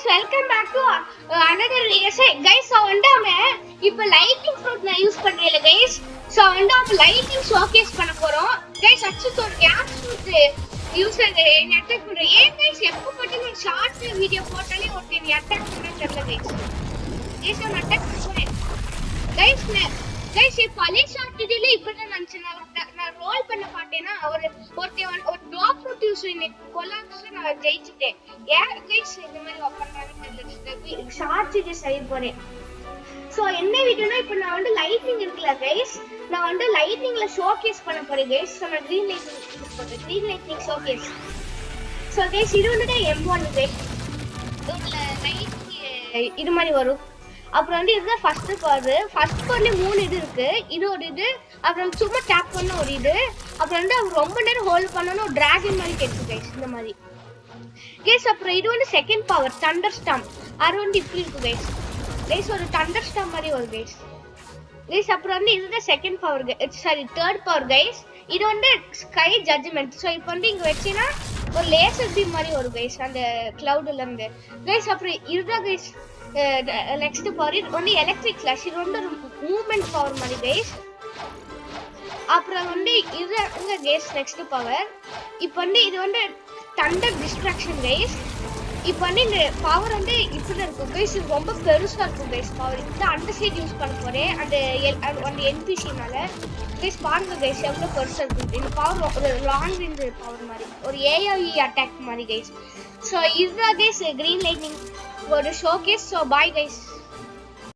welcome back to another essay. Guys, so வந்தாமே இப்போ lighting fruit நான் யூஸ் பண்றேன்ல guys. So வந்தாமே லைட்டிங் ஷோகேஸ் பண்ண போறோம். Guys, actually ஒரு கேஸ் ஃப்ரூட் யூஸ் என்ன அட்டாக் பண்றேன். ஏன் guys எப்போ பட்டு நான் ஷார்ட் வீடியோ போட்டாலே ஒருத்தன் அட்டாக் பண்றேன்னு தெரியல guys. guys நான் அட்டாக் பண்றேன். guys பழைய ஷார்ட் வீடியோல இப்போ நான் ரோல் பண்ண பாட்டேனா ஒரு டாக் ஃப்ரூட் யூஸ் கொலாப்ஸ் நான் ஜெயிச்சிட்டேன். ஏன் guys இந்த மாதிரி பண்றாங்கன்னு தெரியல. ஷார்ட் வீடியோ செய்ய போறேன். சோ என்ன வீடியோனா இப்போ நான் வந்து லைட்டிங் இருக்குல guys, நான் வந்து லைட்டிங்ல ஷோகேஸ் பண்ண போறேன் guys. சோ நான் கிரீன் லைட்டிங் யூஸ் பண்றேன். Green lighting showcase. So guys இது வந்து M1 guys. இதுல லைட் இது மாதிரி வரும். அப்புறம் வந்து இதுதான் ஃபர்ஸ்ட் பவர்ல 3 இது இருக்கு. இது ஒரு இது, அப்புறம் சும்மா டேப் பண்ண ஒரு இது, அப்புறம் வந்து ரொம்ப நேரம் ஹோல்ட் பண்ணனும் டிராகன் மாதிரி கேட்கு गाइस இந்த மாதிரி. गाइस அப்புறம் இது வந்து செகண்ட் பவர் தண்டர் ஸ்டாம். அது வந்து இப்படி இருக்கு गाइस ஒரு தண்டர் ஸ்டாம் மாதிரி வரும் गाइस அப்புறம் வந்து இதுதான் second power third power guys. இது வந்து ஸ்கை ஜட்ஜ்மென்ட். சோ இப்போ வந்து இங்க வெச்சினா ஒரு லேசர் பீம் மாதிரி வரும் गाइस அந்த கிளவுட்ல இருந்து गाइस. அப்புறம் இதுதான் गाइस நெக்ஸ்ட் பவர். இது வந்து எலக்ட்ரிக் ஃபிளாஷ். இது வந்து மூவ்மென்ட் பவர் மாதிரி गाइस. அப்புறம் வந்து இது அங்க गाइस நெக்ஸ்ட் பவர். இப்போ வந்து இது வந்து தண்டர் டிஸ்ட்ராக்ஷன் गाइस. இப்போ வந்து இந்த பவர் வந்து இப்படி இருக்கும் गाइस. இது ரொம்ப பெருசா இருக்கும் गाइस பவர். இந்த அந்த சைடு யூஸ் பண்ண போறேன் அந்த என்பிசினால गाइस. பாருங்க गाइस எவ்வளவு பெருசா இருக்கு இந்த பவர். ஒரு லாங் ரேஞ்ச் பவர் மாதிரி, ஒரு ஏஐஇ அட்டாக் மாதிரி गाइस. சோ இதுதான் गाइस கிரீன் லைட்டிங் ஒரு ஷோகேஸ். So by guys.